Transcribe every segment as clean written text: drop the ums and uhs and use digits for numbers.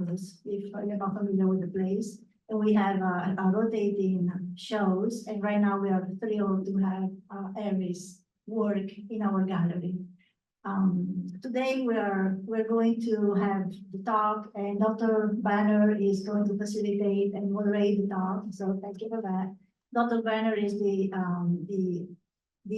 campus, if you're not familiar with the place. And we have rotating shows, and right now we are thrilled to have Arris work in our gallery. Today we're going to have the talk, and Dr. Banner is going to facilitate and moderate the talk. So thank you for that. Dr. Banner is the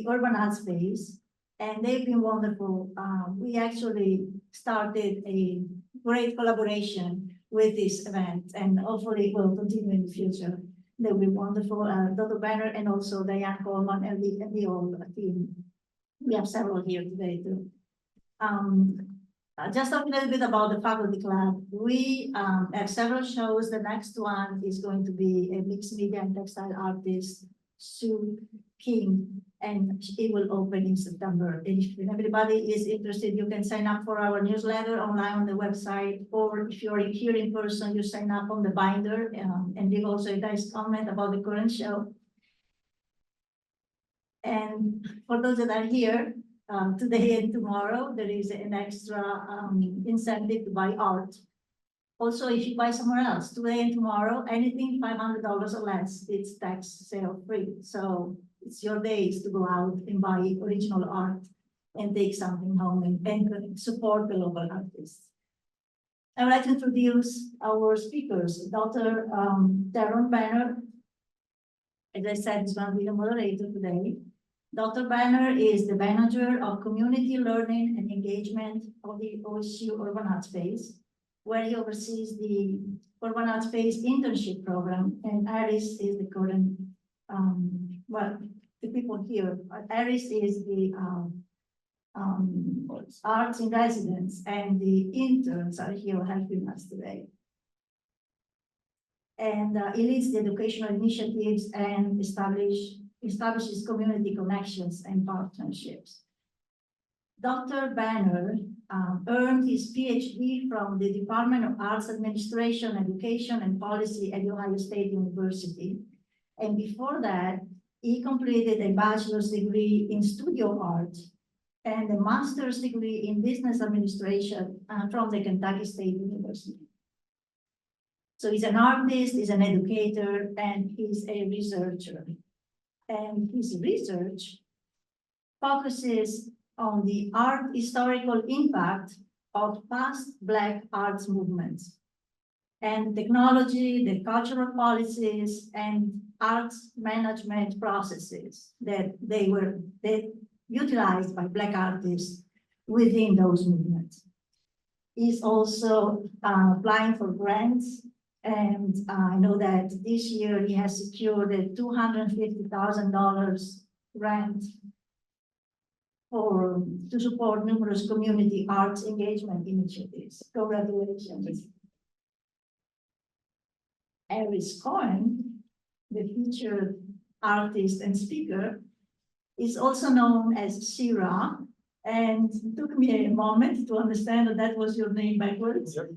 urban art space, and they've been wonderful. We actually started a great collaboration with this event, and hopefully it will continue in the future. They'll be wonderful. Dr. Banner and also Diane Coleman and the whole team. We have several here today too. Just a little bit about the faculty club. We have several shows. The next one is going to be a mixed media and textile artist, Sue King, and it will open in September. And if everybody is interested, you can sign up for our newsletter online on the website, or if you're here in person, you sign up on the binder, and leave also a nice comment about the current show. And for those that are here, today and tomorrow, there is an extra incentive to buy art. Also, if you buy somewhere else, today and tomorrow, anything $500 or less, it's tax sale free. So it's your days to go out and buy original art and take something home and support the local artists. I would like to introduce our speakers. Dr. Darren Banner, as I said, is going to be the moderator today. Dr. Banner is the manager of community learning and engagement of the OSU Urban Art Space, where he oversees the Urban Art Space internship program, and Arris is the current, well, the people here, Arris is the arts in residence, and the interns are here helping us today. And he leads the educational initiatives and establishes community connections and partnerships. Dr. Banner earned his PhD from the Department of Arts Administration, Education, and Policy at Ohio State University. And before that, he completed a bachelor's degree in studio art and a master's degree in business administration from the Kentucky State University. So he's an artist, he's an educator, and he's a researcher. And his research focuses on the art historical impact of past Black arts movements and technology, the cultural policies, and arts management processes that they utilized by Black artists within those movements. He's also applying for grants. And I know that this year he has secured a $250,000 grant to support numerous community arts engagement initiatives. Congratulations. Arris Cohen, the featured artist and speaker, is also known as Shira, and it took me a moment to understand that that was your name backwards. Yep.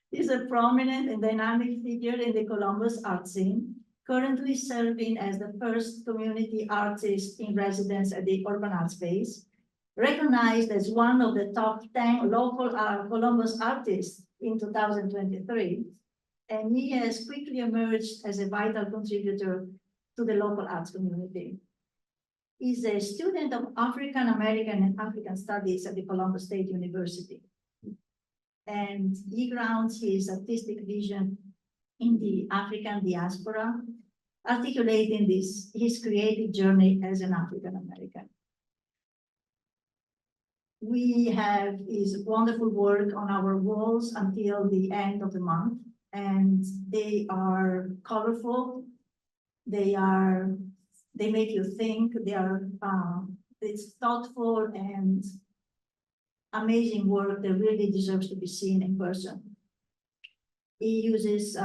He's a prominent and dynamic figure in the Columbus art scene, currently serving as the first community artist in residence at the Urban Art Space, recognized as one of the top 10 local Columbus artists in 2023. And he has quickly emerged as a vital contributor to the local arts community. He's a student of African American and African Studies at the Columbus State University. And he grounds his artistic vision in the African diaspora, articulating his creative journey as an African American. We have his wonderful work on our walls until the end of the month, and they are colorful. They make you think. It's thoughtful and amazing work that really deserves to be seen in person. He uses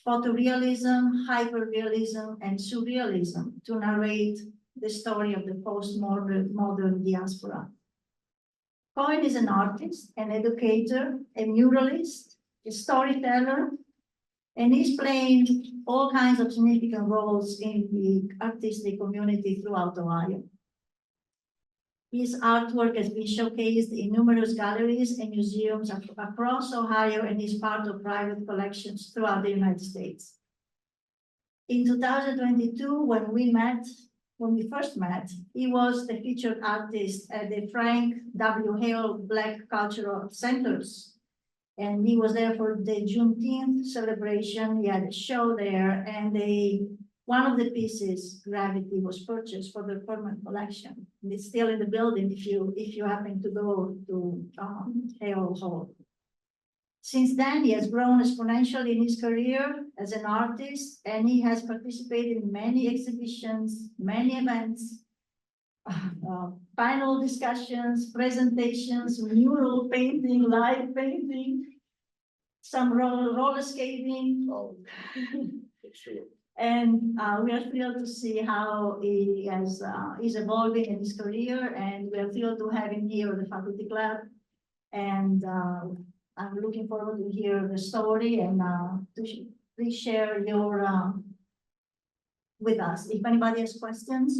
photorealism, hyperrealism, and surrealism to narrate the story of the post-modern diaspora. Cohen is an artist, an educator, a muralist, a storyteller, and he's playing all kinds of significant roles in the artistic community throughout Ohio. His artwork has been showcased in numerous galleries and museums across Ohio and is part of private collections throughout the United States. In 2022, when we first met, he was the featured artist at the Frank W. Hale Black Cultural Centers. And he was there for the Juneteenth celebration. He had a show there, and one of the pieces, Gravity, was purchased for the permanent collection. And it's still in the building if you happen to go to Hale Hall. Since then, he has grown exponentially in his career as an artist, and he has participated in many exhibitions, many events, panel discussions, presentations, mural painting, live painting, some roller skating. Oh, sure. And we are thrilled to see how he is evolving in his career, and we are thrilled to have him here at the faculty club. And I'm looking forward to hear the story and please share your with us. If anybody has questions,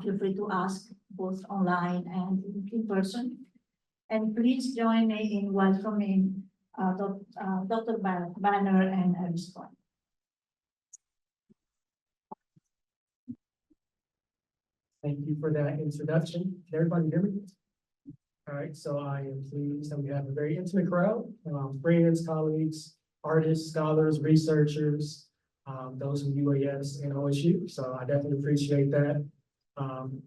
feel free to ask both online and in person. And please join me in welcoming Dr. Banner and Arris J. Thank you for that introduction. Can everybody hear me? All right, so I am pleased that we have a very intimate crowd, friends, colleagues, artists, scholars, researchers, those from UAS and OSU. So I definitely appreciate that.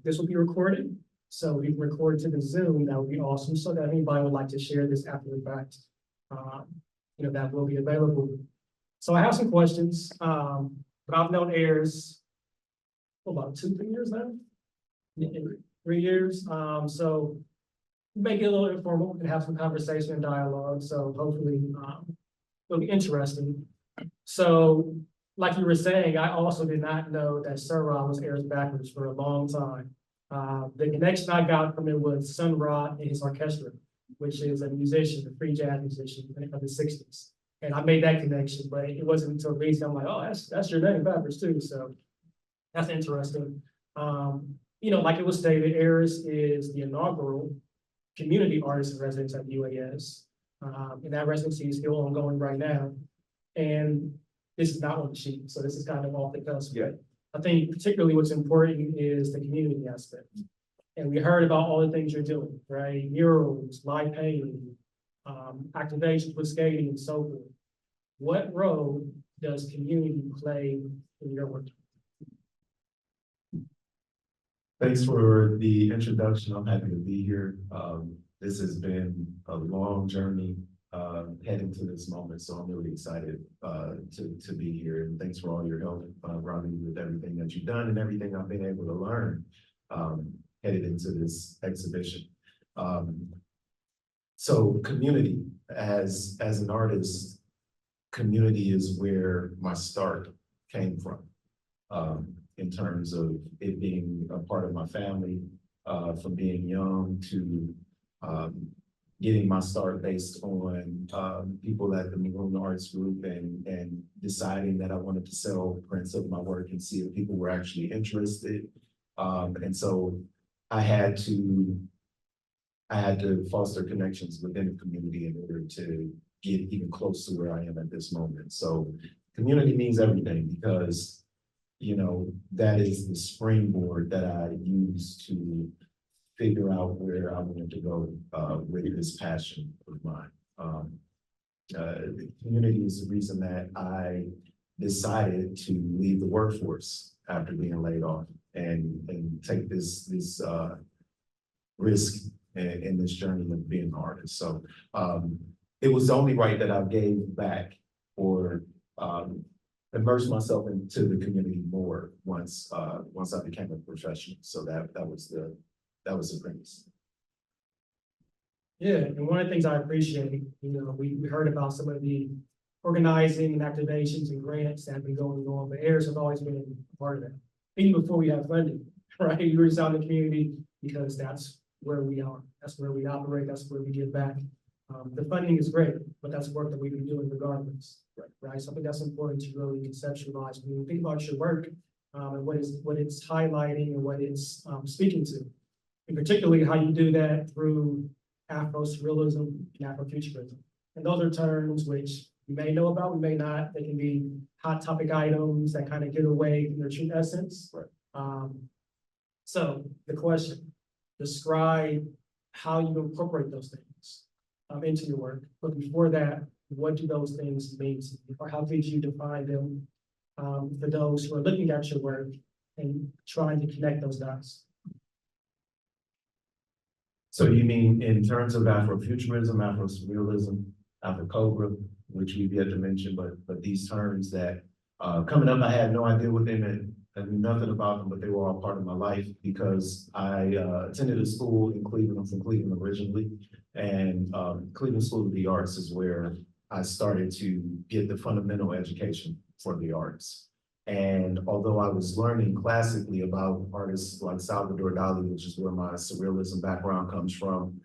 This will be recorded, so we can record to the Zoom. That would be awesome. So that anybody would like to share this after the fact, that will be available. So I have some questions, but I've known Arris for about 2-3 years now. 3 years. So make it a little informal and have some conversation and dialogue. So hopefully it'll be interesting. So like you were saying, I also did not know that Sir Ra was Arris backwards for a long time. The connection I got from it was Sun Ra and his orchestra, which is a musician, a free jazz musician of the 60s. And I made that connection, but it wasn't until recently I'm like, oh, that's your name backwards too. So that's interesting. Like it was stated, Arris is the inaugural community artist in residence at UAS. And that residency is still ongoing right now. And this is not on the sheet, so this is kind of off the cusp. Yeah. I think particularly what's important is the community aspect. And we heard about all the things you're doing, right? Murals, live painting, activations with skating and so forth. What role does community play in your work? Thanks for the introduction. I'm happy to be here. This has been a long journey heading to this moment, so I'm really excited to be here. And thanks for all your help, Robbie, with everything that you've done and everything I've been able to learn headed into this exhibition. So community, as an artist, community is where my start came from. In terms of it being a part of my family, from being young to getting my start based on people at the Maroon Arts Group and deciding that I wanted to sell prints of my work and see if people were actually interested. And so I had to foster connections within the community in order to get even close to where I am at this moment. So community means everything because that is the springboard that I use to figure out where I wanted to go with this passion of mine. The community is the reason that I decided to leave the workforce after being laid off and take this risk in this journey of being an artist. So it was only right that I gave back or immerse myself into the community more once I became a professional. So that was the premise. Yeah, and one of the things I appreciate, we heard about some of the organizing and activations and grants that have been going on, but Arris has always been a part of that. Even before we have funding, right? We reach out in the community because that's where we are. That's where we operate. That's where we give back. The funding is great, but that's work that we've been doing regardless, right? So I think that's important to really conceptualize when you think about your work and what it's highlighting and what it's speaking to. and particularly how you do that through Afro-surrealism and Afrofuturism. And those are terms which you may know about, we may not. They can be hot topic items that kind of get away from their true essence. Right. So the question, describe how you incorporate those things into your work. But before that, what do those things mean to you? Or how did you define them for those who are looking at your work and trying to connect those dots? So you mean in terms of Afrofuturism, Afro-surrealism, Afro-cobra, which we've yet to mention, but these terms that coming up, I had no idea what they meant. I knew nothing about them, but they were all part of my life because I attended a school in Cleveland. I'm from Cleveland originally, and Cleveland School of the Arts is where I started to get the fundamental education for the arts. And although I was learning classically about artists like Salvador Dali, which is where my surrealism background comes from,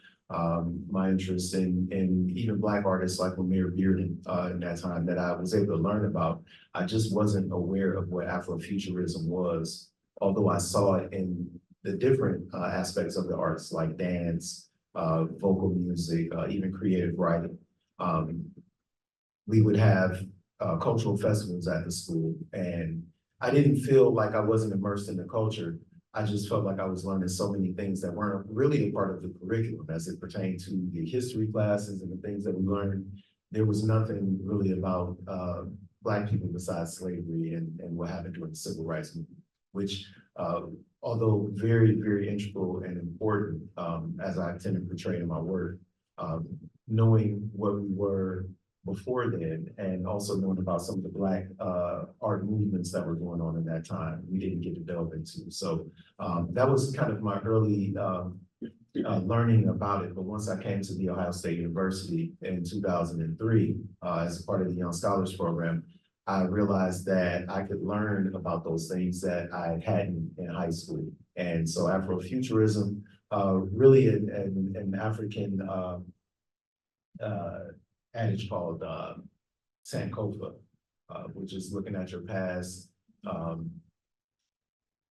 my interest in even Black artists like Lemire Bearden in that time that I was able to learn about, I just wasn't aware of what Afrofuturism was, although I saw it in the different aspects of the arts like dance, vocal music, even creative writing. We would have cultural festivals at the school, and I didn't feel like I wasn't immersed in the culture. I just felt like I was learning so many things that weren't really a part of the curriculum as it pertained to the history classes and the things that we learned. There was nothing really about Black people besides slavery and what happened during the civil rights movement, which although very, very integral and important as I tend to portray in my work, knowing what we were before then, and also knowing about some of the Black art movements that were going on in that time, we didn't get to delve into. So that was kind of my early learning about it. But once I came to the Ohio State University in 2003, as a part of the Young Scholars Program, I realized that I could learn about those things that I hadn't in high school. And so Afrofuturism, really an African adage called Sankofa, which is looking at your past,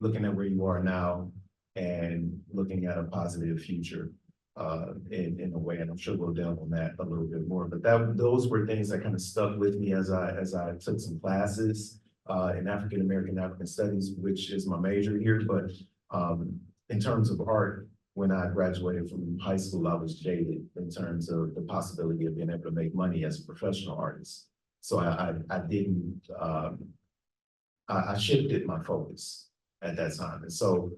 looking at where you are now, and looking at a positive future in a way. And I'm sure we'll delve on that a little bit more. But those were things that kind of stuck with me as I took some classes in African American African Studies, which is my major here. But in terms of art, when I graduated from high school, I was jaded in terms of the possibility of being able to make money as a professional artist. So I didn't, I shifted my focus at that time. And so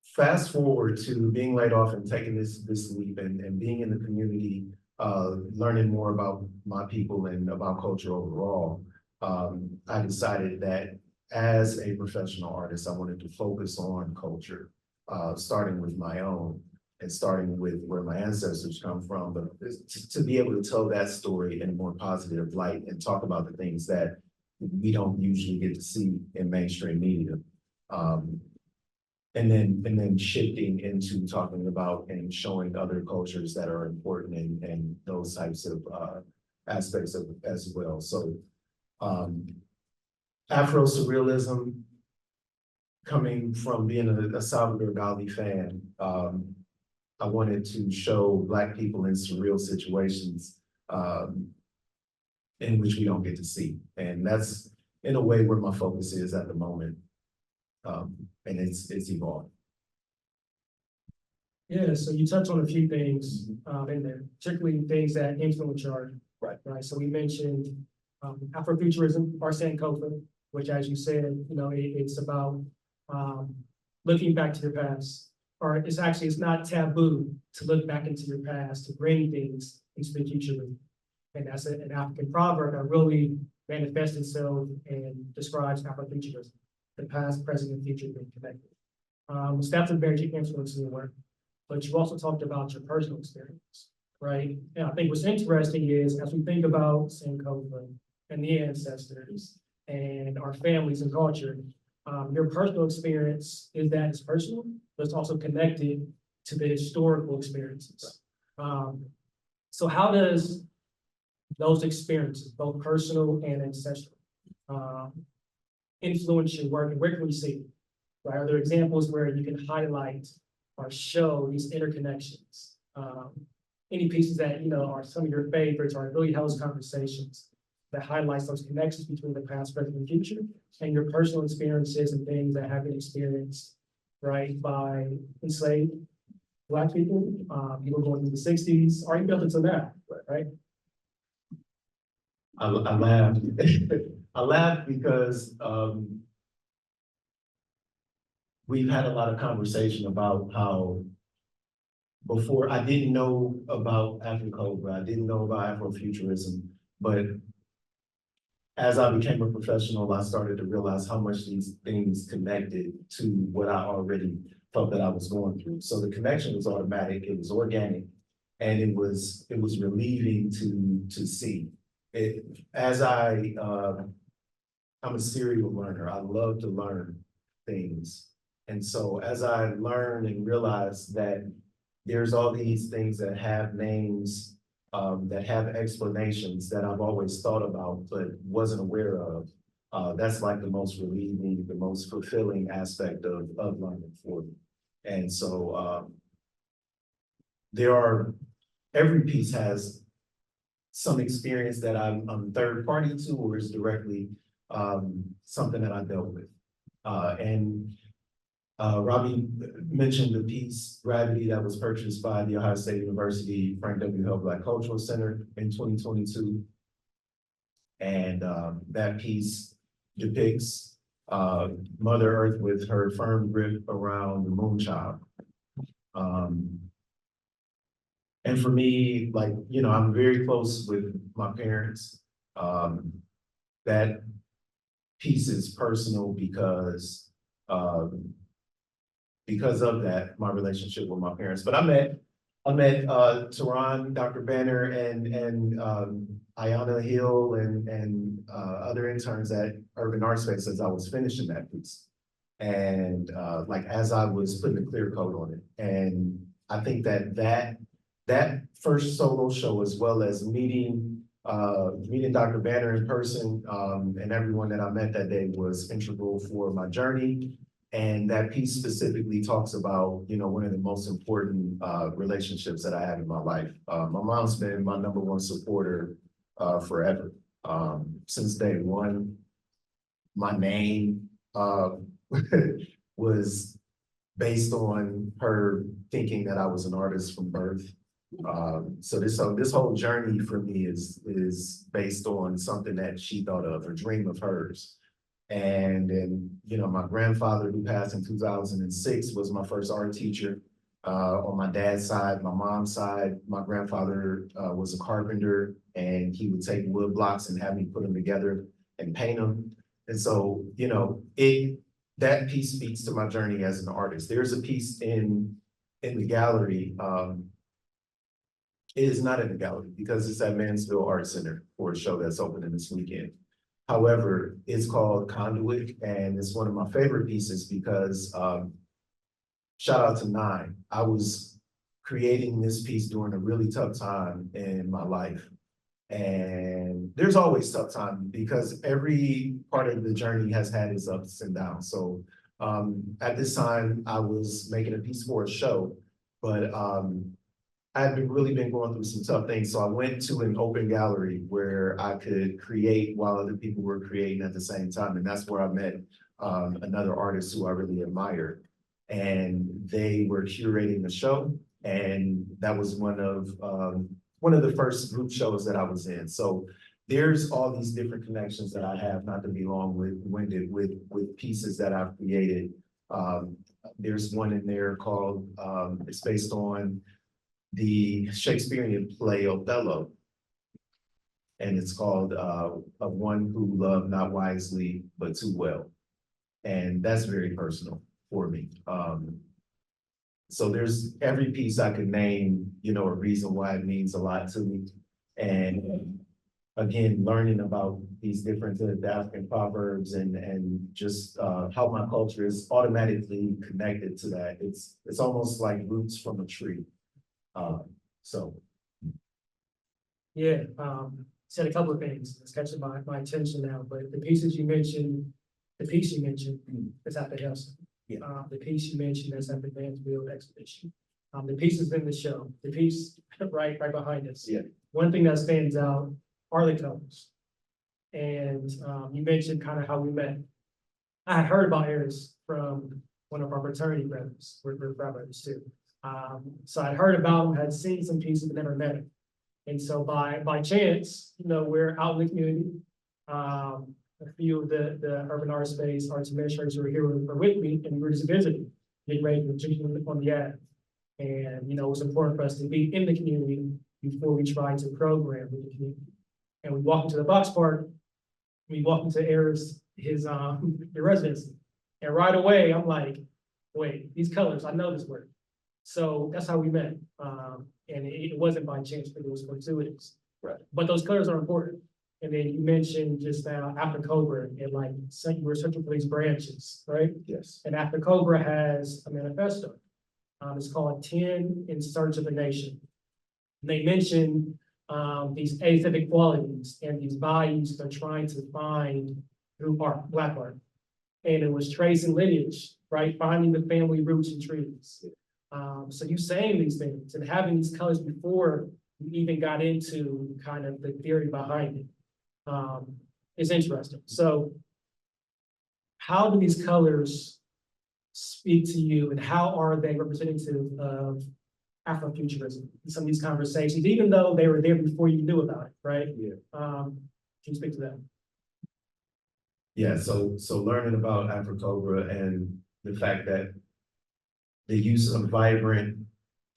fast forward to being laid off and taking this leap and being in the community, learning more about my people and about culture overall, I decided that as a professional artist, I wanted to focus on culture. Starting with my own and starting with where my ancestors come from, but to be able to tell that story in a more positive light and talk about the things that we don't usually get to see in mainstream media. And then shifting into talking about and showing other cultures that are important and those types of aspects of as well. So Afro-surrealism, coming from being a Salvador Dali fan, I wanted to show Black people in surreal situations in which we don't get to see. And that's in a way where my focus is at the moment. And it's evolved. Yeah, so you touched on a few things in there, particularly things that influence your art. Right. So we mentioned Afrofuturism, or Sankofa, which, as you said, it's about looking back to your past, or it's not taboo to look back into your past, to bring things into the future. And that's an African proverb that really manifests itself and describes Afrofuturism, the past, present, and future being connected. So that's a very deep influence in your work. But you also talked about your personal experience, right? And I think what's interesting is, as we think about Sankofa and the ancestors and our families and culture, your personal experience is that it's personal, but it's also connected to the historical experiences. So how does those experiences, both personal and ancestral, influence your work, and where can we see it? right? Are there examples where you can highlight or show these interconnections? Any pieces that, you know, are some of your favorites or really helps conversations that highlights those connections between the past, present, and future, and your personal experiences and things that have been experienced, right, by enslaved Black people, people going through the 60s, or even up until now, right? I laughed. I laughed because we've had a lot of conversation about how before I didn't know about Afro-Cobra, I didn't know about Afrofuturism, but as I became a professional, I started to realize how much these things connected to what I already felt that I was going through. So the connection was automatic, it was organic, and it was relieving to see. I'm a serial learner. I love to learn things. And so as I learned and realized that there's all these things that have names, that have explanations that I've always thought about, but wasn't aware of. That's like the most relieving, the most fulfilling aspect of learning for me. And so every piece has some experience that I'm third party to, or is directly something that I dealt with. Robbie mentioned the piece Gravity that was purchased by the Ohio State University Frank W. Hale Black Cultural Center in 2022. And that piece depicts Mother Earth with her firm grip around the moonchild. And for me, like, you know, I'm very close with my parents. That piece is personal because of that, my relationship with my parents. But I met Teron, Dr. Banner, and Ayanna Hill and other interns at Urban Art Space as I was finishing that piece. And like as I was putting a clear coat on it. And I think that first solo show, as well as meeting Dr. Banner in person, and everyone that I met that day, was integral for my journey. And that piece specifically talks about, you know, one of the most important relationships that I had in my life. My mom's been my #1 supporter forever. Since day one, my name was based on her thinking that I was an artist from birth. So this whole journey for me is based on something that she thought of, a dream of hers. And then, you know, my grandfather, who passed in 2006, was my first art teacher. On my dad's side, my mom's side, my grandfather was a carpenter, and he would take wood blocks and have me put them together and paint them. And so, you know, that piece speaks to my journey as an artist. There's a piece in the gallery. It is not in the gallery because it's at Mansfield Art Center for a show that's opening this weekend. However, it's called Conduit, and it's one of my favorite pieces because, shout out to Nine. I was creating this piece during a really tough time in my life. And there's always tough time because every part of the journey has had its ups and downs. So at this time, I was making a piece for a show, but I had really been going through some tough things. So I went to an open gallery where I could create while other people were creating at the same time. And that's where I met another artist who I really admire. And they were curating the show. And that was one of the first group shows that I was in. So there's all these different connections that I have, not to be long-winded, with pieces that I've created. There's one in there called, it's based on the Shakespearean play Othello. And it's called Of One Who Loved Not Wisely, But Too Well. And that's very personal for me. So there's every piece I could name, you know, a reason why it means a lot to me. And again, learning about these different African proverbs and just how my culture is automatically connected to that. It's almost like roots from a tree. Yeah, said a couple of things that's catching my attention now, but the piece you mentioned is at the Hale Center. Yeah. The piece you mentioned that's at the Vansfield exhibition. The piece is in the show, the piece right behind us. Yeah. One thing that stands out are the colors. And, you mentioned kind of how we met. I had heard about Arris from one of our fraternity brothers, we're brothers too. So I'd heard about him, had seen some pieces, but never met him. And so by chance, we're out in the community. A few of the urban art space arts administrators were here with me, and we were just visiting, getting ready for Juneteenth on the ad. And, it was important for us to be in the community before we tried to program with the community. And we walked into the box park, we walked into Arris, his residency. And right away, I'm like, wait, these colors, I know this word. So that's how we met. And it wasn't by chance, but it was fortuitous. Right. But those colors are important. And then you mentioned just now After Cobra and like we're searching for these branches, right? Yes. And After Cobra has a manifesto. It's called 10 in Search of a Nation. And they mention these aesthetic qualities and these values they're trying to find through art, Black art. And it was tracing lineage, right? Finding the family roots and trees. So you saying these things and having these colors before you even got into kind of the theory behind it is interesting. So how do these colors speak to you and how are they representative of Afrofuturism in some of these conversations, even though they were there before you knew about it, right? Yeah. Can you speak to that? Yeah, so learning about Afro-Cobra and the fact that the use of vibrant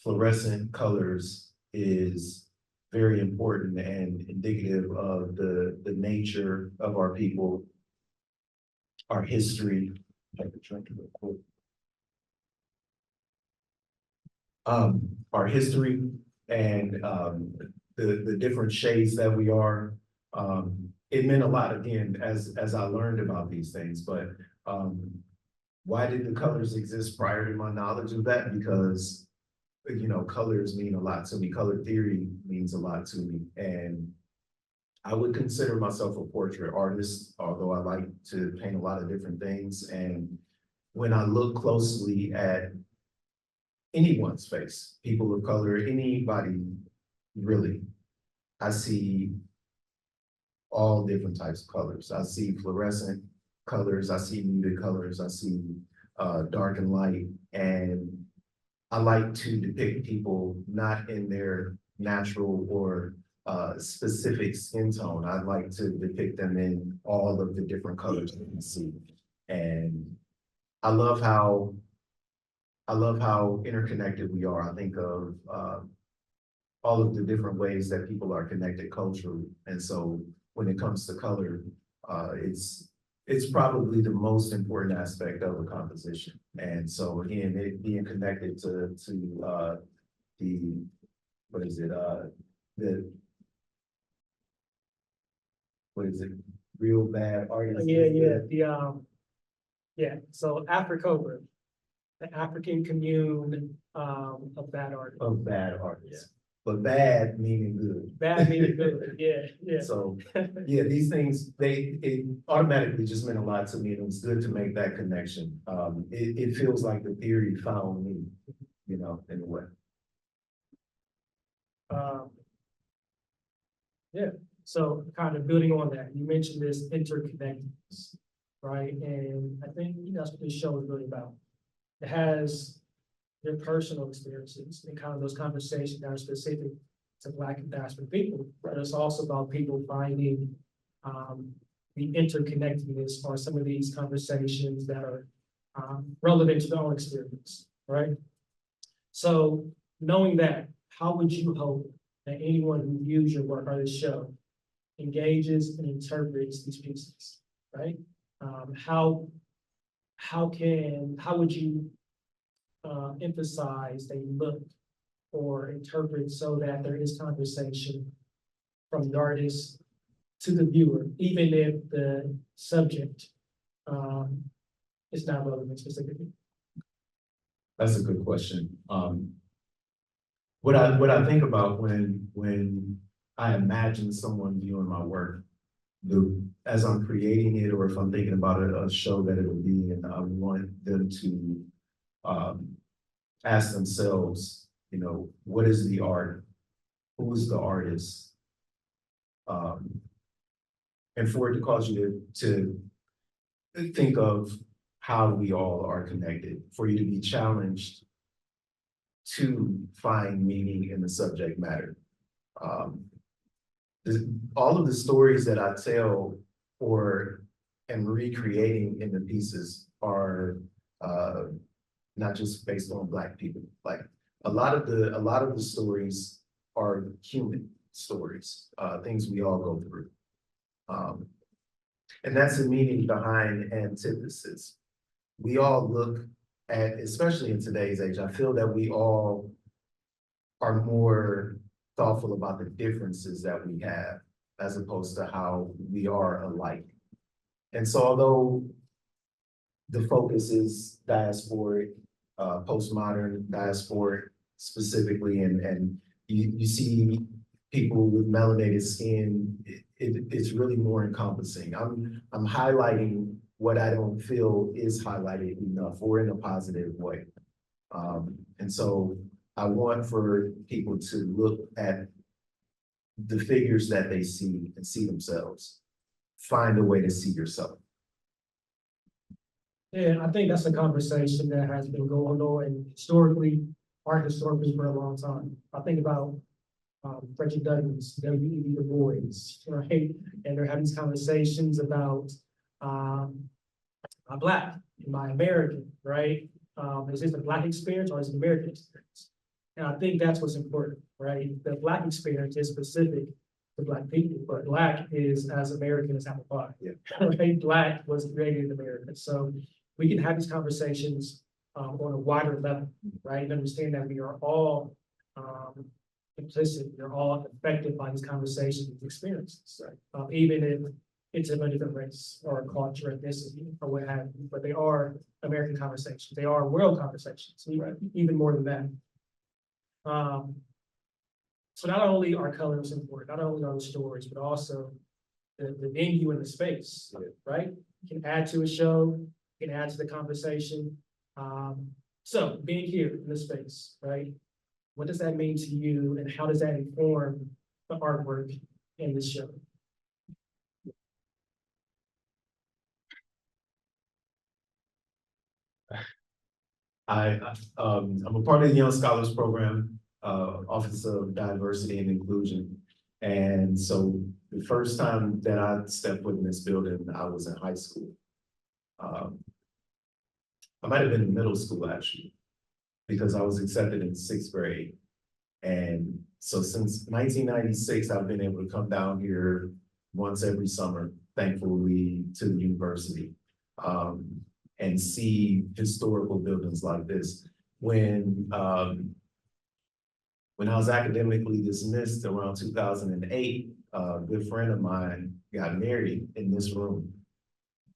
fluorescent colors is very important and indicative of the nature of our people, our history. Our history and the different shades that we are. It meant a lot again as I learned about these things, but why did the colors exist prior to my knowledge of that? Because colors mean a lot to me. Color theory means a lot to me, and I would consider myself a portrait artist, although I like to paint a lot of different things. And when I look closely at anyone's face, people of color, anybody really, I see all different types of colors. I see fluorescent colors, I see muted colors, I see dark and light, and I like to depict people not in their natural or specific skin tone. I like to depict them in all of the different colors that you see. And I love how interconnected we are. I think of all of the different ways that people are connected culturally. And so when it comes to color, it's probably the most important aspect of a composition. And so again, it being connected to the, what is it, real bad artists? So After Cobra, the African commune of bad artists. Of bad artists. But bad meaning good. Bad meaning good, yeah. So, yeah, these things, it automatically just meant a lot to me, and it was good to make that connection. It feels like the theory found me, in a way. So kind of building on that, you mentioned this interconnectedness, right? And I think that's what this show is really about. It has their personal experiences and kind of those conversations that are specific to Black and diaspora people, but it's also about people finding the interconnectedness or some of these conversations that are relevant to their own experience, right? So knowing that, how would you hope that anyone who views your work or this show engages and interprets these pieces, right? How would you emphasize they look or interpret so that there is conversation from the artist to the viewer, even if the subject is not relevant specifically? That's a good question. What I think about when I imagine someone viewing my work, as I'm creating it, or if I'm thinking about a show that it'll be in, I want them to ask themselves, you know, what is the art? Who is the artist? And for it to cause you to think of how we all are connected, for you to be challenged to find meaning in the subject matter. All of the stories that I tell or am recreating in the pieces are not just based on Black people. Like a lot of the stories are human stories, things we all go through. And that's the meaning behind Antithesis. We all look at, especially in today's age, I feel that we all are more thoughtful about the differences that we have as opposed to how we are alike. And so although the focus is diasporic, postmodern diasporic specifically, and you see people with melanated skin, it's really more encompassing. I'm highlighting what I don't feel is highlighted enough or in a positive way. And so I want for people to look at the figures that they see and see themselves. Find a way to see yourself. Yeah, I think that's a conversation that has been going on historically, art historically for a long time. I think about Frederick Douglass, W.E.B. Du Bois, right? And they're having these conversations about I'm Black, am I American, right? Is this a Black experience or is it an American experience? And I think that's what's important, right? The Black experience is specific to Black people, but Black is as American as apple pie. Yeah. Right? Black was created in America. So we can have these conversations on a wider level, right? And understand that we are all implicit, we're all affected by these conversations and experiences, right? Even if it's of a different race or a culture, ethnicity, or what have you, but they are American conversations. They are world conversations, even more than that. So not only are colors important, not only are the stories, but also the venue and the space, right? You can add to a show, you can add to the conversation. So being here in this space, right? What does that mean to you, and how does that inform the artwork in this show? I'm a part of the Young Scholars Program, Office of Diversity and Inclusion. And so the first time that I stepped foot in this building, I was in high school. I might have been in middle school actually, because I was accepted in 6th grade. And so since 1996, I've been able to come down here once every summer, thankfully, to the university. And see historical buildings like this. When I was academically dismissed around 2008, a good friend of mine got married in this room.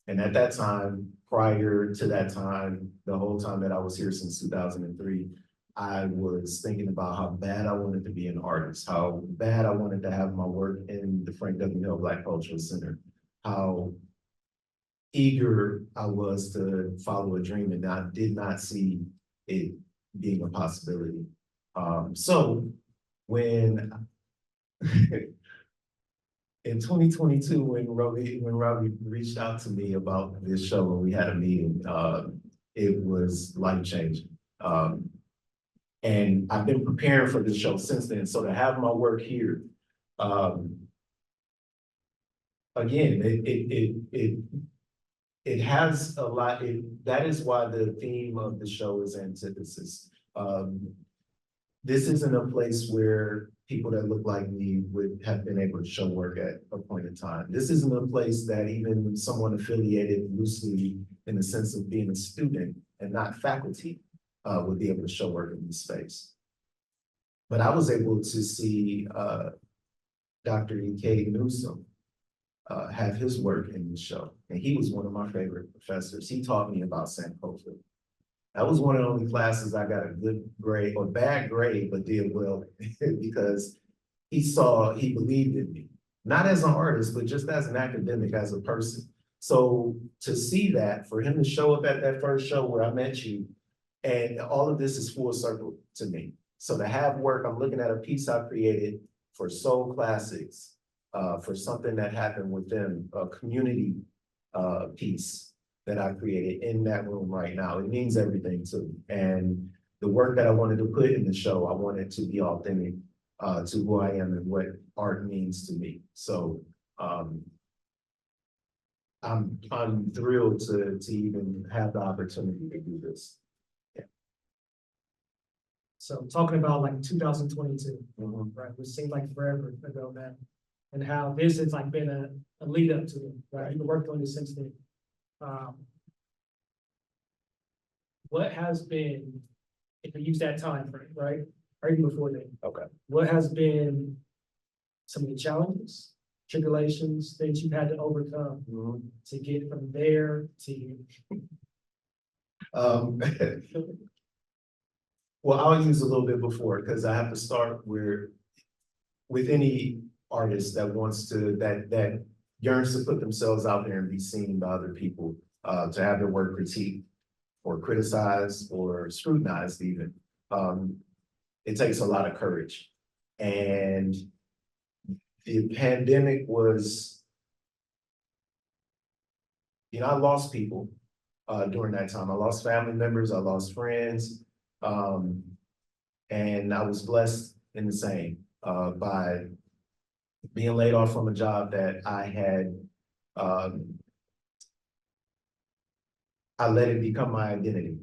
And at that time, prior to that time, the whole time that I was here since 2003, I was thinking about how bad I wanted to be an artist, how bad I wanted to have my work in the Frank W. Hale Black Cultural Center, how eager I was to follow a dream, and I did not see it being a possibility. So when in 2022, when Robbie reached out to me about this show and we had a meeting, it was life-changing. And I've been preparing for this show since then. So to have my work here, again, it has a lot, that is why the theme of the show is Antithesis. This isn't a place where people that look like me would have been able to show work at a point in time. This isn't a place that even someone affiliated loosely in the sense of being a student and not faculty would be able to show work in this space. But I was able to see Dr. E.K. Newsom have his work in the show. And he was one of my favorite professors. He taught me about Sankofa. That was one of the only classes I got a good grade or bad grade, but did well because he believed in me. not as an artist, but just as an academic, as a person. So to see that, for him to show up at that first show where I met you, and all of this is full circle to me. So to have work, I'm looking at a piece I created for Soul Classics, for something that happened with them, a community piece that I created in that room right now. It means everything to me. And the work that I wanted to put in the show, I wanted to be authentic to who I am and what art means to me. So I'm thrilled to even have the opportunity to do this. So talking about like 2022, right, which seemed like forever ago now, and how this has like been a lead up to it, right? You've been working on this since then. What has been, if you use that time frame, right, or even before then? Okay. What has been some of the challenges, tribulations, things you've had to overcome to get from there to here? Well, I'll use a little bit before, because I have to start with any artist that wants to, that yearns to put themselves out there and be seen by other people, to have their work critiqued or criticized or scrutinized even. It takes a lot of courage. And the pandemic was, I lost people during that time. I lost family members, I lost friends. And I was blessed in the same by being laid off from a job that I had, I let it become my identity.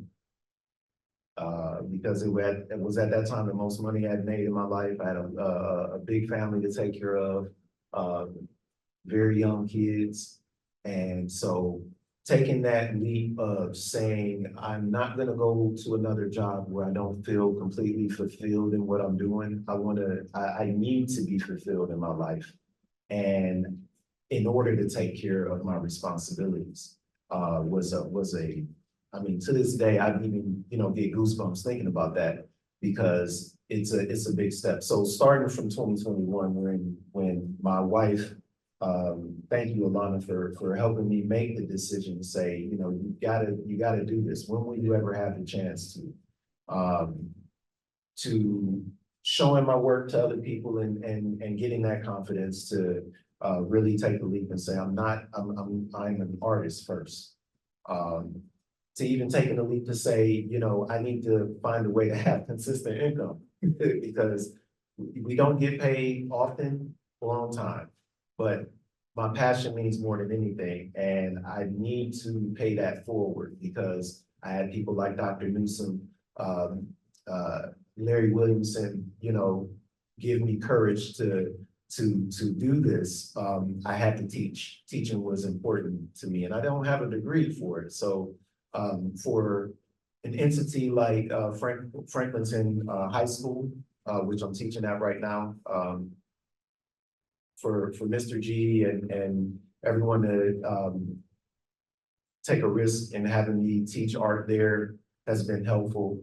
Because it was at that time the most money I'd made in my life. I had a big family to take care of, very young kids. And so taking that leap of saying, I'm not gonna go to another job where I don't feel completely fulfilled in what I'm doing. I need to be fulfilled in my life. And in order to take care of my responsibilities, I mean, to this day, I even, get goosebumps thinking about that, because it's a big step. So starting from 2021, when my wife, thank you, Alana, for helping me make the decision to say, you gotta do this. When will you ever have the chance to showing my work to other people and getting that confidence to really take the leap and say, I'm an artist first. To even taking the leap to say, I need to find a way to have consistent income because we don't get paid often or on time, but my passion means more than anything. And I need to pay that forward because I had people like Dr. Newsom, Larry Williamson, give me courage to do this. I had to teach. Teaching was important to me, and I don't have a degree for it. So for an entity like Franklinton High School, which I'm teaching at right now, for Mr. G and everyone to take a risk in having me teach art there has been helpful.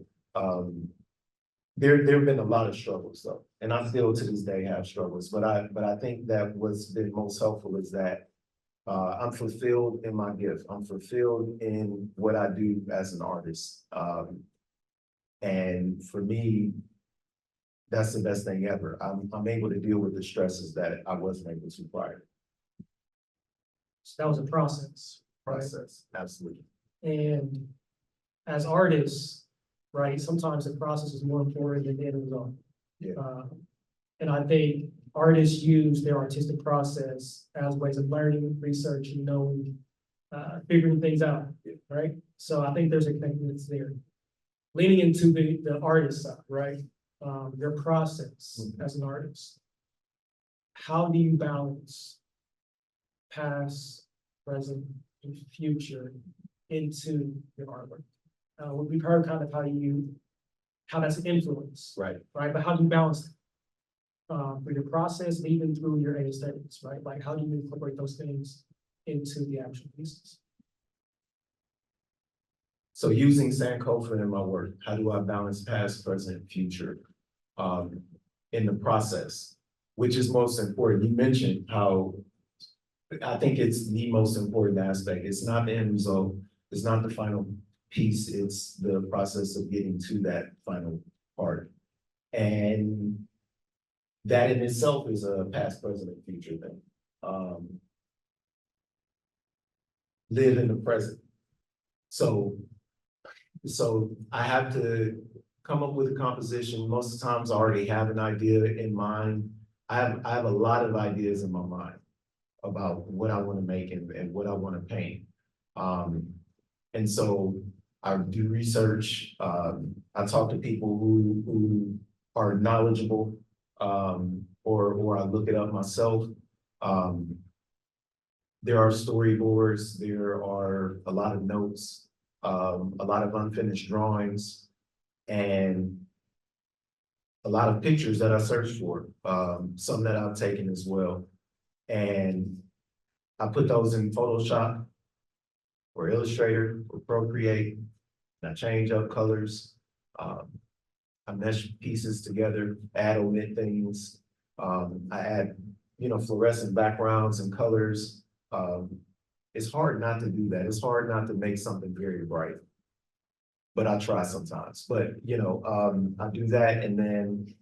There have been a lot of struggles though, and I still to this day have struggles, but I think that what's been most helpful is that I'm fulfilled in my gift. I'm fulfilled in what I do as an artist. And for me, that's the best thing ever. I'm able to deal with the stresses that I wasn't able to prior. So that was a process. Process, absolutely. And as artists, right, sometimes the process is more important than the end result. Yeah. And I think artists use their artistic process as ways of learning, researching, knowing, figuring things out, right? So I think there's a connectedness there. Leaning into the artist side, right? Your process as an artist. How do you balance past, present, and future into your artwork? We've heard kind of how that's an influence, right? But how do you balance that? For your process, even through your aesthetics, right? Like, how do you incorporate those things into the actual pieces? So using Sankofa in my work, how do I balance past, present, future in the process? which is most important. You mentioned how I think it's the most important aspect. It's not the end result. It's not the final piece. It's the process of getting to that final part. And that in itself is a past, present, and future thing. Live in the present. So I have to come up with a composition. Most of the times I already have an idea in mind. I have a lot of ideas in my mind about what I want to make and what I want to paint. And so I do research. I talk to people who are knowledgeable, or I look it up myself. There are storyboards, there are a lot of notes, a lot of unfinished drawings, and a lot of pictures that I searched for, some that I've taken as well. And I put those in Photoshop or Illustrator or Procreate, and I change up colors. I mesh pieces together, add, omit things. I add, fluorescent backgrounds and colors. It's hard not to do that. It's hard not to make something very bright, but I try sometimes. But, I do that. And then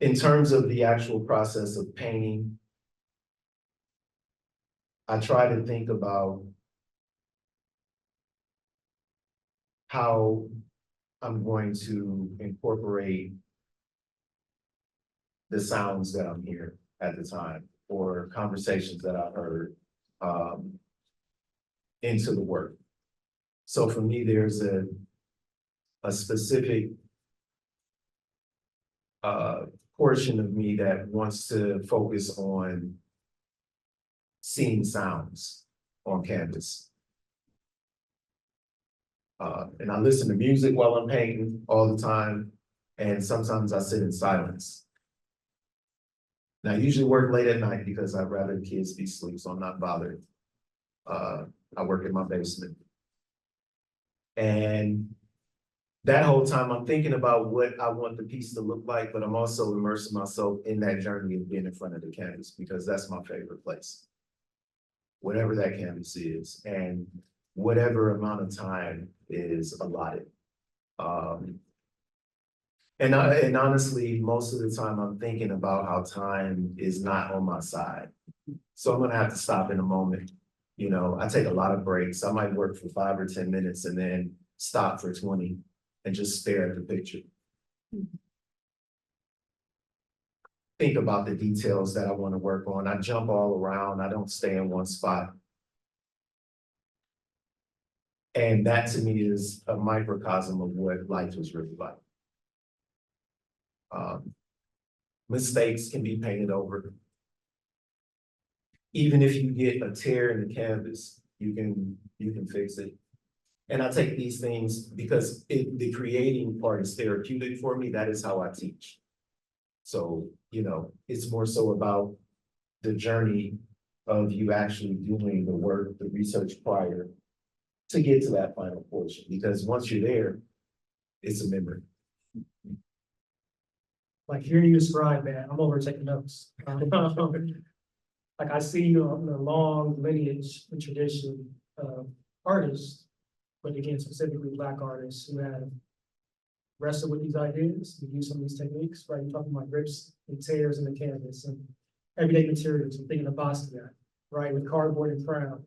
in terms of the actual process of painting, I try to think about how I'm going to incorporate the sounds that I'm hearing at the time, or conversations that I've heard into the work. So for me, there's a specific portion of me that wants to focus on seeing sounds on canvas. And I listen to music while I'm painting all the time, and sometimes I sit in silence. Now, I usually work late at night because I'd rather the kids be asleep, so I'm not bothered. I work in my basement. And that whole time I'm thinking about what I want the piece to look like, but I'm also immersing myself in that journey of being in front of the canvas, because that's my favorite place. Whatever that canvas is, and whatever amount of time is allotted. And honestly, most of the time I'm thinking about how time is not on my side. So I'm gonna have to stop in a moment. I take a lot of breaks. I might work for 5 or 10 minutes and then stop for 20 and just stare at the picture. Think about the details that I want to work on. I jump all around. I don't stay in one spot. And that to me is a microcosm of what life is really like. Mistakes can be painted over. Even if you get a tear in the canvas, you can fix it. And I take these things because the creating part is therapeutic for me. That is how I teach. So, it's more so about the journey of you actually doing the work, the research prior to get to that final portion. Because once you're there, it's a memory. Like hearing you describe that, I'm over taking notes. Like I see you on the long lineage and tradition of artists, but again, specifically Black artists who have wrestled with these ideas, who use some of these techniques, right? You're talking about rips and tears in the canvas and everyday materials. I'm thinking of Basquiat, right? With cardboard and crown.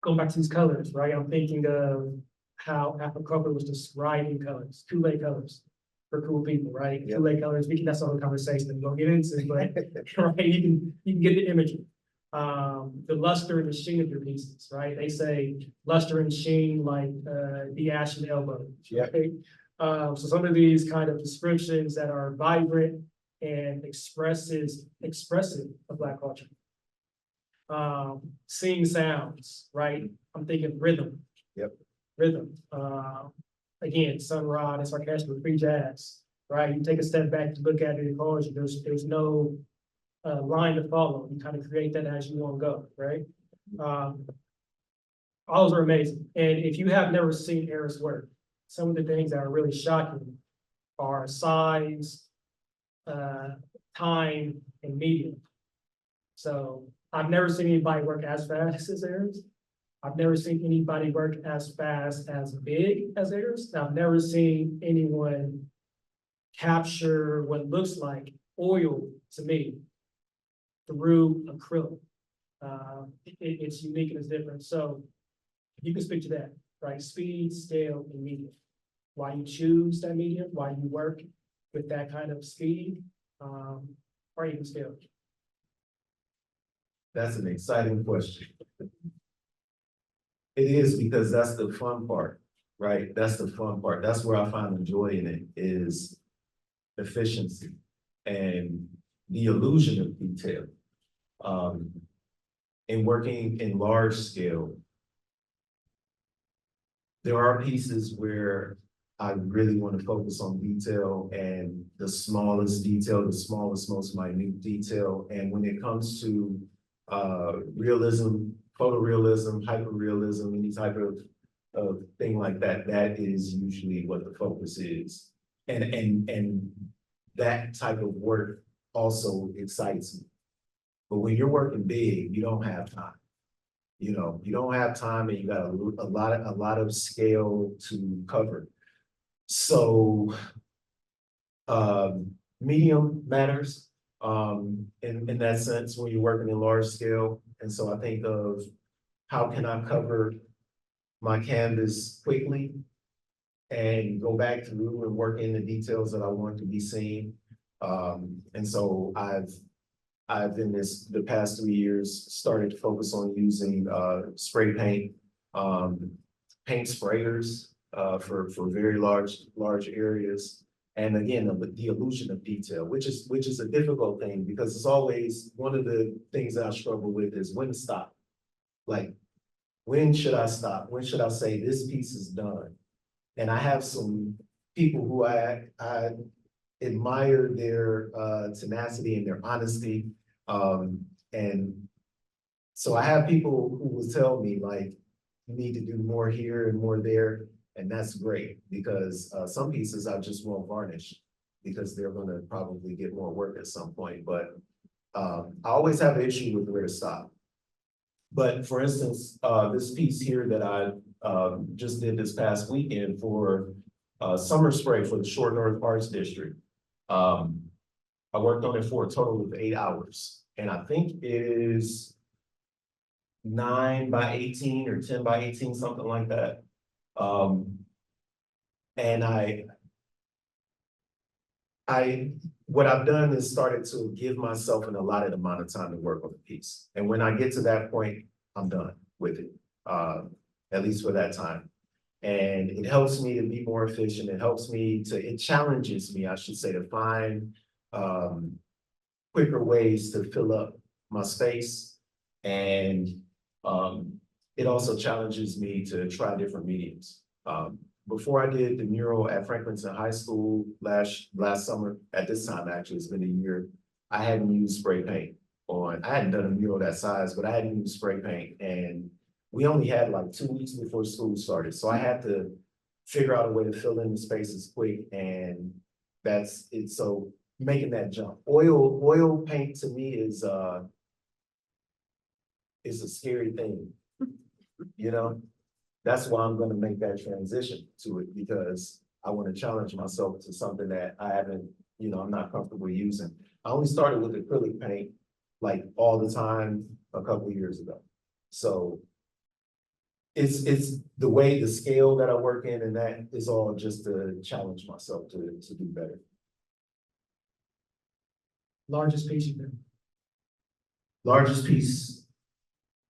Going back to these colors, right? I'm thinking of how Africopa was describing colors, Kool-Aid colors for cool people, right? Yep. Kool-Aid colors, that's a whole conversation that we won't get into, but right, you can get the imagery. The luster and the sheen of your pieces, right? They say luster and sheen like the ashen elbow. Right? So some of these kind of descriptions that are vibrant and expressive of Black culture. Seeing sounds, right? I'm thinking rhythm. Yep. Rhythm. Again, Sun Ra, that's orchestral, free jazz, right? You take a step back to look at it, there's no line to follow. You kind of create that as you want to go, right? All those are amazing. And if you have never seen Arris work, some of the things that are really shocking are size, time, and medium. So I've never seen anybody work as fast as Arris. I've never seen anybody work as fast as big as Arris. I've never seen anyone capture what looks like oil to me through acrylic. It's unique and it's different. So you can speak to that, right? Speed, scale, and medium. Why you choose that medium, why you work with that kind of speed, or even scale. That's an exciting question. It is, because that's the fun part, right? That's the fun part. That's where I find the joy in it, is efficiency and the illusion of detail. In working in large scale, there are pieces where I really want to focus on detail and the smallest detail, the smallest, most minute detail. And when it comes to realism, photorealism, hyperrealism, any type of thing like that, that is usually what the focus is. And that type of work also excites me. But when you're working big, you don't have time. You know, you don't have time, and you got a lot of scale to cover. So medium matters in that sense when you're working in large scale. And so I think of how can I cover my canvas quickly and go back through and work in the details that I want to be seen. And so I've in the past 3 years started to focus on using spray paint, paint sprayers for very large areas. And again, the illusion of detail, which is a difficult thing, because it's always one of the things that I struggle with is when to stop. Like, when should I stop? When should I say this piece is done? And I have some people who I admire their tenacity and their honesty. And so I have people who will tell me, like, you need to do more here and more there. And that's great, because some pieces I just won't varnish because they're going to probably get more work at some point. But I always have an issue with where to stop. But for instance, this piece here that I just did this past weekend for summer spray for the Short North Arts District. I worked on it for a total of 8 hours, and I think it is 9 by 18 or 10 by 18, something like that. And what I've done is started to give myself an allotted amount of time to work on the piece. And when I get to that point, I'm done with it, at least for that time. And it helps me to be more efficient. It challenges me, I should say, to find quicker ways to fill up my space. And it also challenges me to try different mediums. Before I did the mural at Franklinton High School last summer, at this time, actually, it's been a year, I hadn't used spray paint I hadn't done a mural that size, but I hadn't used spray paint. And we only had like 2 weeks before school started. So I had to figure out a way to fill in the spaces quick. And that's it. So making that jump. Oil paint to me is a scary thing, you know? That's why I'm going to make that transition to it, because I want to challenge myself to something that I haven't, I'm not comfortable using. I only started with acrylic paint like all the time a couple of years ago. So it's the scale that I work in, and that is all just to challenge myself to do better. Largest piece you've done? Largest piece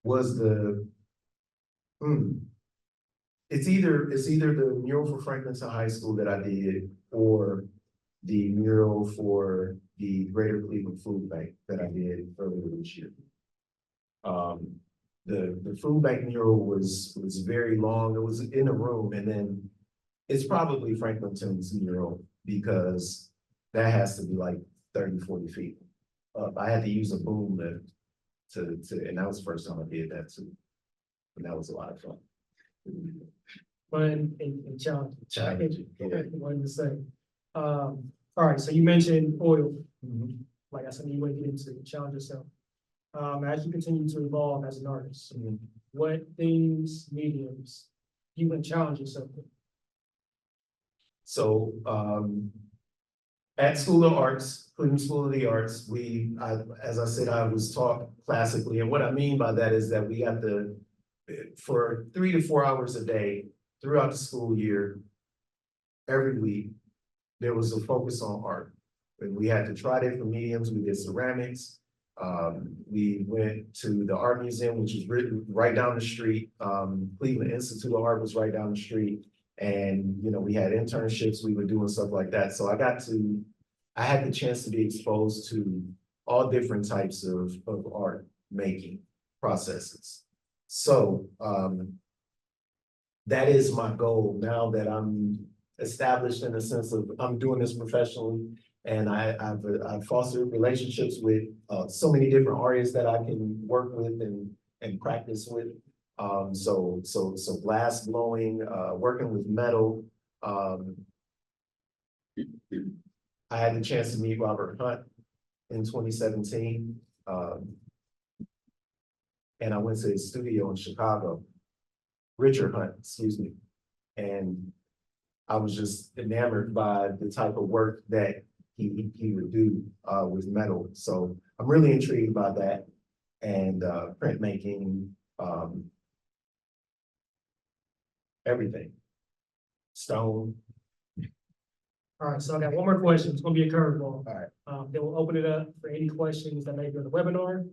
was it's either the mural for Franklinton High School that I did, or the mural for the Greater Cleveland Food Bank that I did earlier this year. The food bank mural was very long. It was in a room, and then it's probably Franklinton's mural, because that has to be like 30, 40 feet up. I had to use a boom lift and that was the first time I did that too. And that was a lot of fun. Fun and challenging. Challenging, yeah. One to say. All right, so you mentioned oil, Mhm. like that's something you want to get into, challenge yourself. As you continue to evolve as an artist, Mhm. what things, mediums, you want to challenge yourself with? So, at School of Arts, Cleveland School of the Arts, as I said, I was taught classically, and what I mean by that is that we got for 3 to 4 hours a day throughout the school year, every week, there was a focus on art. And we had to try different mediums. We did ceramics. We went to the art museum, which is right down the street. Cleveland Institute of Art was right down the street. And, you know, we had internships, we were doing stuff like that. So I had the chance to be exposed to all different types of art making processes. So, that is my goal now that I'm established in the sense of I'm doing this professionally. And I've fostered relationships with so many different artists that I can work with and practice with. So glass blowing, working with metal. I had the chance to meet Robert Hunt in 2017. And I went to his studio in Chicago, Richard Hunt, excuse me. And I was just enamored by the type of work that he would do with metal. So I'm really intrigued by that and printmaking, everything. Stone. All right, so I got one more question. It's gonna be a curveball. All right. Then we'll open it up for any questions that may be on the webinar,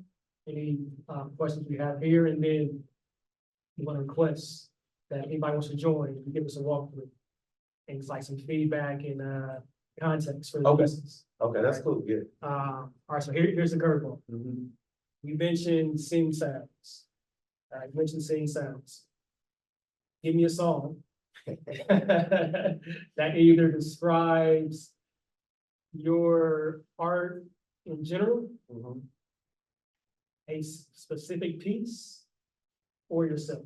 any questions we have here, and then we want to request that anybody wants to join, you give us a walkthrough. Things like some feedback and context for the Okay. business. Okay, that's cool. Good. All right, so here's the curveball. Mhm. You mentioned sing sounds. You mentioned sing sounds. Give me a song that either describes your art in general, Mhm. a specific piece, or yourself.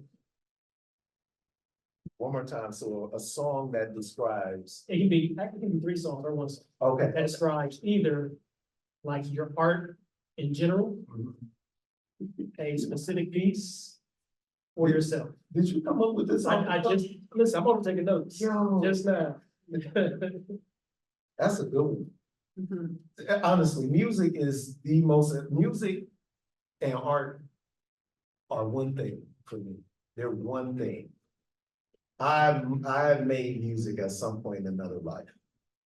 One more time. So a song that describes. It can be 3 songs or 1 song Okay. that describes either like your art in general, Mhm. a specific piece, or yourself. Did you come up with this? I just, listen, I'm over taking notes, Yo. just now. That's a good one. Honestly, music and art are one thing for me. They're one thing. I've made music at some point in another life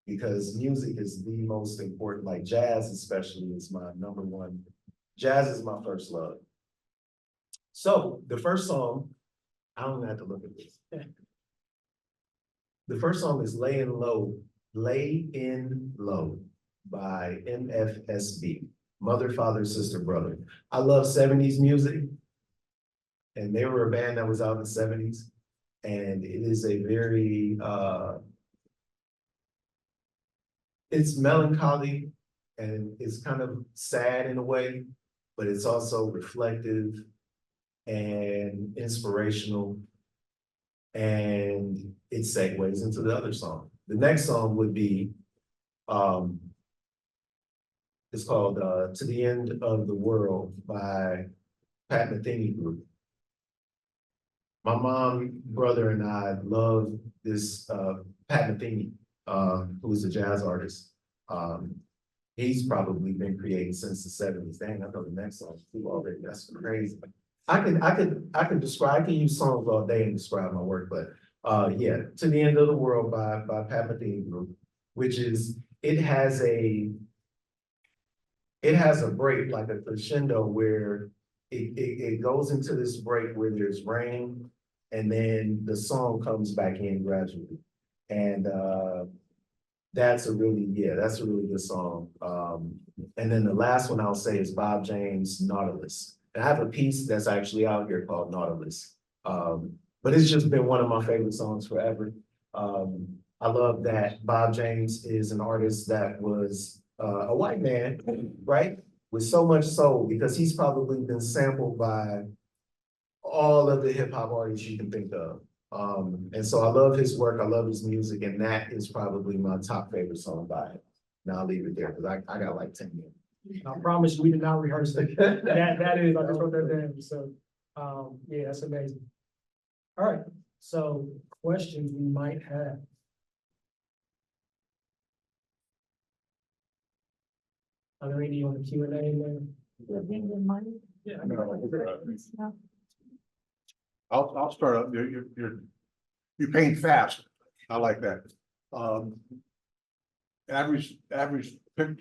because music is the most important, like jazz especially is my number one. Jazz is my first love. So the first song, I don't have to look at this. The first song is Lay in Low by MFSB, Mother, Father, Sister, Brother. I love 70s music. And they were a band that was out in the 70s. And it is a very, it's melancholy and it's kind of sad in a way, but it's also reflective and inspirational. And it segues into the other song. The next song would be, it's called To the End of the World by Pat Metheny Group. My mom, brother, and I love this Pat Metheny, who is a jazz artist. He's probably been creating since the 70s. Dang, I know the next song too already. That's crazy. I can use songs all day and describe my work, but yeah, To the End of the World by Pat Metheny Group, which is it has a break, like a crescendo where it goes into this break where there's rain and then the song comes back in gradually. And that's a really good song. And then the last one I'll say is Bob James' Nautilus. And I have a piece that's actually out here called Nautilus. But it's just been one of my favorite songs forever. I love that Bob James is an artist that was a white man, right? With so much soul, because he's probably been sampled by all of the hip hop artists you can think of. And so I love his work, I love his music, and that is probably my top favorite song by him. Now I'll leave it there, because I got like 10 minutes. I promise you, we did not rehearse it. That is, I just wrote that down, so, yeah, that's amazing. All right, so questions we might have. Are there any on the Q and A there? Yeah. I'll start up. You paint fast. I like that. Average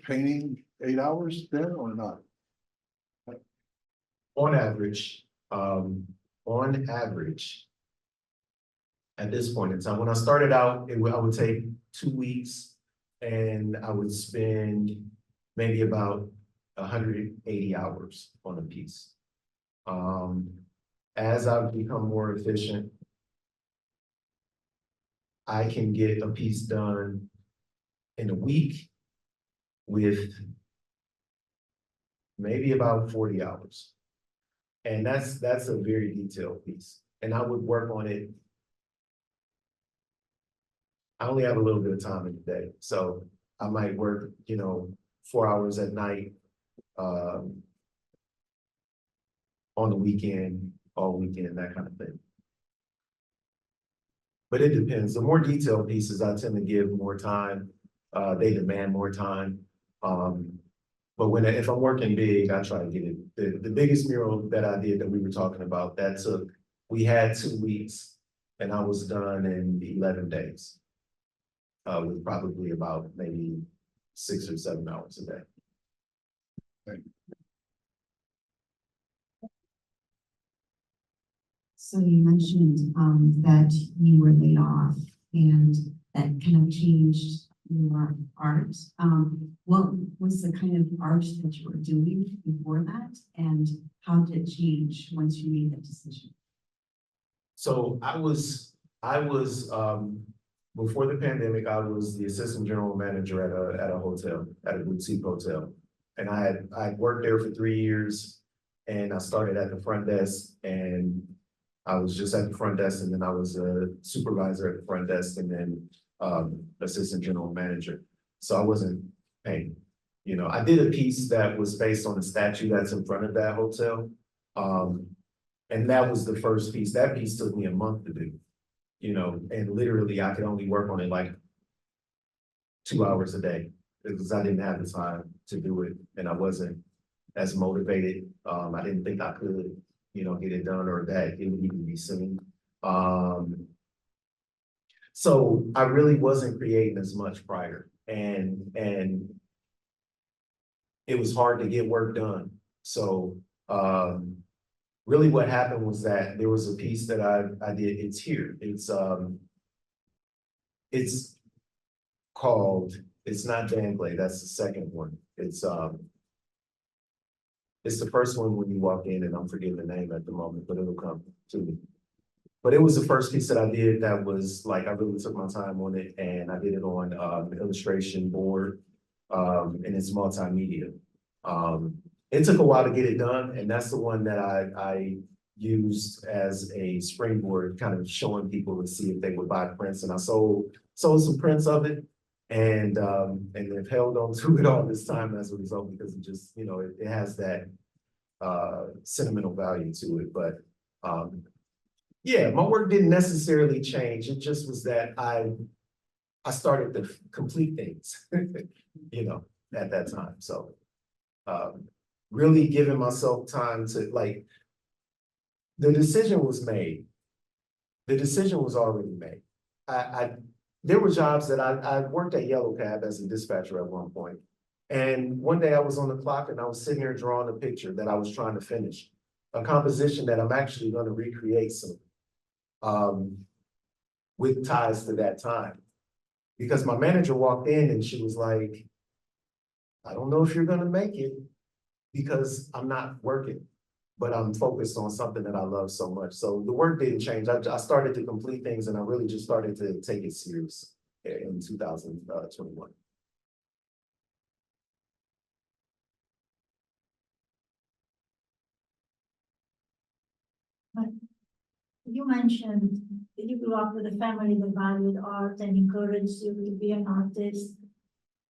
painting 8 hours then or not? On average, at this point in time, when I started out, I would take 2 weeks, and I would spend maybe about 180 hours on a piece. As I've become more efficient, I can get a piece done in a week with maybe about 40 hours. And that's a very detailed piece. And I would work on it. I only have a little bit of time in the day. So I might work, 4 hours at night, on the weekend, all weekend, that kind of thing. But it depends. The more detailed pieces, I tend to give more time. They demand more time. But if I'm working big, I try to get it. The biggest mural that I did that we were talking about, we had 2 weeks, and I was done in 11 days. With probably about maybe 6 or 7 hours a day. Thank you. So you mentioned that you were laid off and that kind of changed your art. What was the kind of art that you were doing before that, and how did it change once you made that decision? So I was before the pandemic, I was the assistant general manager at a hotel, at a boutique hotel. And I worked there for 3 years, and I started at the front desk, and I was just at the front desk, and then I was a supervisor at the front desk, and then assistant general manager. So I wasn't paying. I did a piece that was based on a statue that's in front of that hotel. And that was the first piece. That piece took me a month to do, and literally I could only work on it like 2 hours a day because I didn't have the time to do it, and I wasn't as motivated. I didn't think I could, get it done, or that it would even be seen. So I really wasn't creating as much prior, and it was hard to get work done. So really what happened was that there was a piece that I did. It's here. It's called, it's not Dangley, that's the second one. It's the first one when you walk in, and I'm forgetting the name at the moment, but it'll come to me. But it was the first piece that I did that was like, I really took my time on it, and I did it on an illustration board, and it's multimedia. It took a while to get it done, and that's the one that I used as a springboard, kind of showing people to see if they would buy prints. And I sold some prints of it, and they've held on to it all this time as a result, because it just, it has that sentimental value to it. But yeah, my work didn't necessarily change. It just was that I started to complete things, at that time. So really giving myself time to, like, the decision was made. The decision was already made. There were jobs that I worked at Yellow Cab as a dispatcher at one point. And one day I was on the clock, and I was sitting there drawing a picture that I was trying to finish, a composition that I'm actually going to recreate soon, with ties to that time. Because my manager walked in, and she was like, I don't know if you're going to make it, because I'm not working, but I'm focused on something that I love so much. So the work didn't change. I started to complete things, and I really just started to take it serious in 2021. you mentioned that you grew up with a family that valued art and encouraged you to be an artist.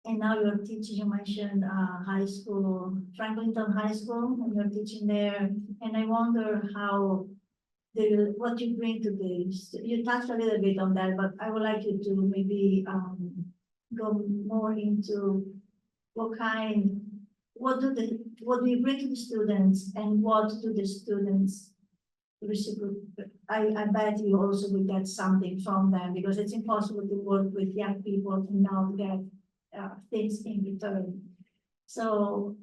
And now you're teaching, you mentioned high school, Franklinton High School, and you're teaching there. And I wonder how what you bring to this. You touched a little bit on that, but I would like you to maybe go more into what do you bring to the students, and what do the students reciprocate? I bet you also will get something from them, because it's impossible to work with young people and not get things in return. So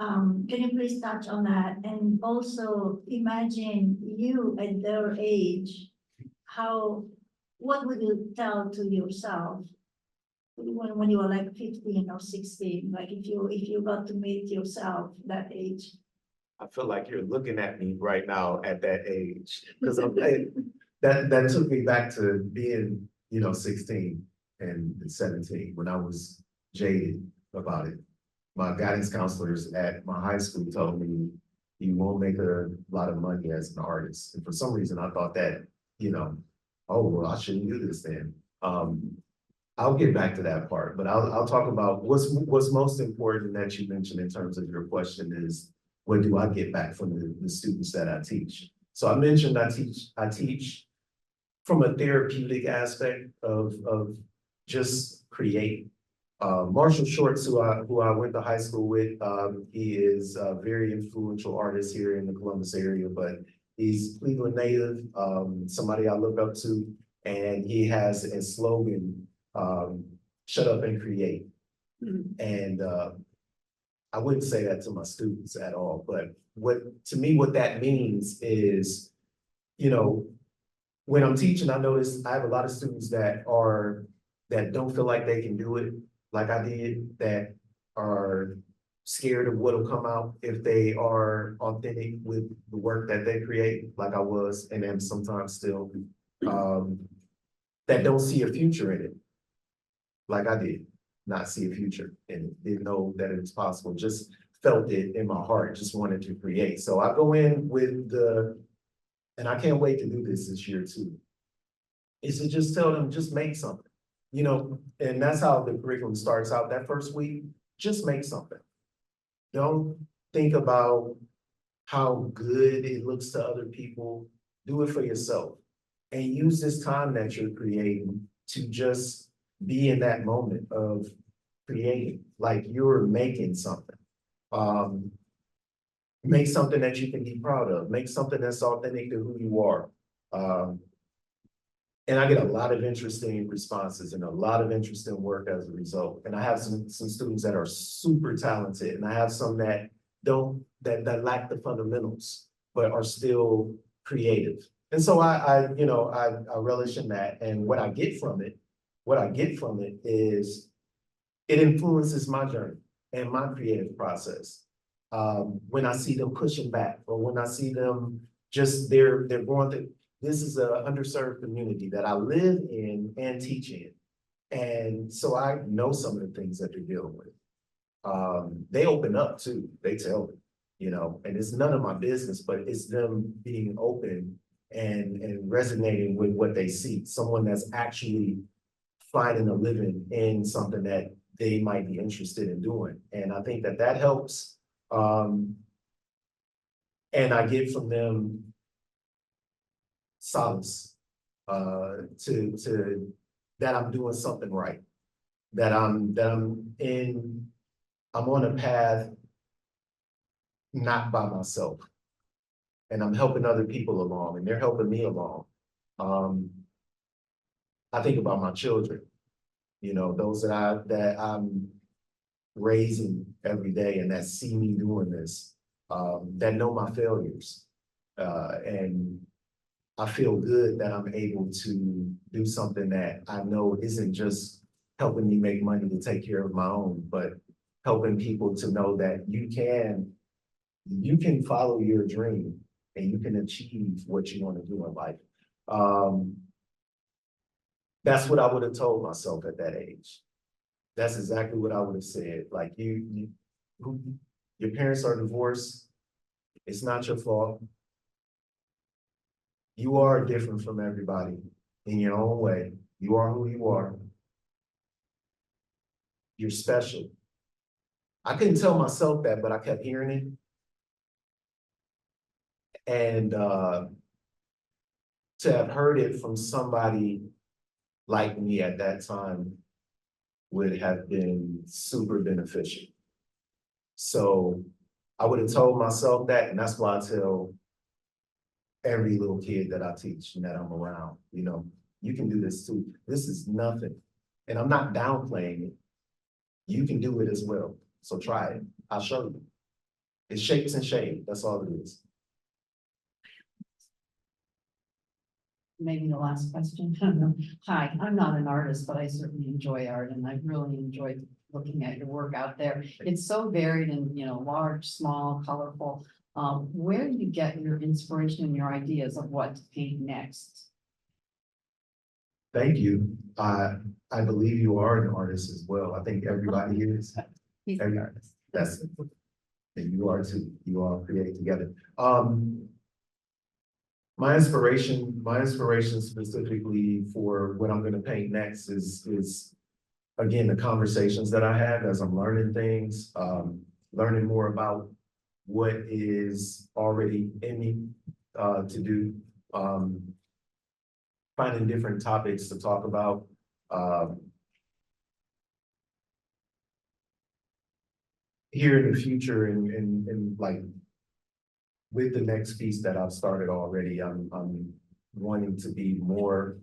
can you please touch on that? And also imagine you at their age, what would you tell to yourself when you were like 15 or 16, like if you got to meet yourself that age? I feel like you're looking at me right now at that age, because that took me back to being, 16 and 17 when I was jaded about it. My guidance counselors at my high school told me, you won't make a lot of money as an artist. And for some reason, I thought that, oh, well, I shouldn't do this then. I'll get back to that part, but I'll talk about what's most important that you mentioned in terms of your question is, what do I get back from the students that I teach? So I mentioned I teach from a therapeutic aspect of just create. Marshall Shorts, who I went to high school with, he is a very influential artist here in the Columbus area, but he's Cleveland native, somebody I look up to, and he has a slogan, shut up and create. And I wouldn't say that to my students at all, but to me, what that means is, when I'm teaching, I notice I have a lot of students that don't feel like they can do it like I did, that are scared of what'll come out if they are authentic with the work that they create, like I was, and am sometimes still, that don't see a future in it, like I did not see a future in it, didn't know that it was possible, just felt it in my heart, just wanted to create. So I go in with and I can't wait to do this year too, is to just tell them, just make something. And that's how the curriculum starts out. That first week, just make something. Don't think about how good it looks to other people. Do it for yourself. And use this time that you're creating to just be in that moment of creating, like you're making something. Make something that you can be proud of. Make something that's authentic to who you are. And I get a lot of interesting responses and a lot of interesting work as a result. And I have some students that are super talented, and I have some that that lack the fundamentals, but are still creative. And so I relish in that. And what I get from it is it influences my journey and my creative process. When I see them pushing back, or when I see them just they're going through. This is an underserved community that I live in and teach in. And so I know some of the things that they're dealing with. They open up too, they tell me, and it's none of my business, but it's them being open and resonating with what they see. Someone that's actually finding a living in something that they might be interested in doing. And I think that helps. And I get from them solace to that I'm doing something right, that I'm on a path not by myself, and I'm helping other people along, and they're helping me along. I think about my children, those that I'm raising every day and that see me doing this, that know my failures, and I feel good that I'm able to do something that I know isn't just helping me make money to take care of my own, but helping people to know that you can follow your dream and you can achieve what you want to do in life. That's what I would have told myself at that age. That's exactly what I would have said. Like your parents are divorced. It's not your fault. You are different from everybody in your own way. You are who you are. You're special. I couldn't tell myself that, but I kept hearing it. And to have heard it from somebody like me at that time would have been super beneficial. So I would have told myself that, and that's why I tell every little kid that I teach and that I'm around, you know, you can do this too. This is nothing. And I'm not downplaying it. You can do it as well. So try it. I'll show you. It's shapes and shade. That's all it is. Maybe the last question. I don't know. Hi, I'm not an artist, but I certainly enjoy art and I've really enjoyed looking at your work out there. It's so varied and, you know, large, small, colorful. Where do you get your inspiration and your ideas of what to paint next? Thank you. I believe you are an artist as well. I think everybody is. He's Every- an artist. That's it. And you are too. You all create together. My inspiration specifically for what I'm gonna paint next is again, the conversations that I have as I'm learning things, learning more about what is already in me to do, finding different topics to talk about. Here in the future and like with the next piece that I've started already, I'm wanting to be more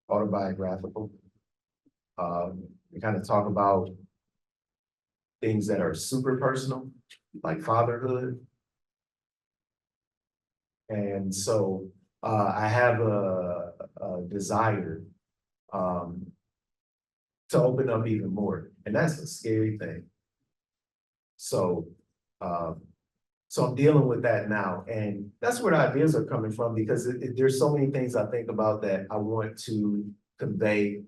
autobiographical. We kind of talk about things that are super personal, like fatherhood. And so I have a desire to open up even more, and that's a scary thing. So so I'm dealing with that now, and that's where the ideas are coming from, because there's so many things I think about that I want to convey,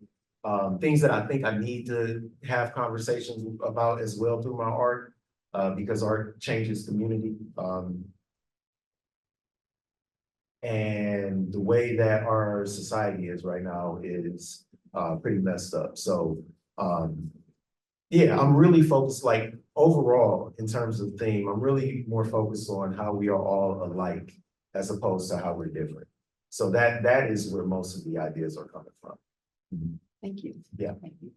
things that I think I need to have conversations about as well through my art, because art changes community. And the way that our society is right now is pretty messed up. So yeah, I'm really focused, like overall in terms of theme, I'm really more focused on how we are all alike as opposed to how we're different. So that is where most of the ideas are coming from. Thank you. Yeah. Thank you.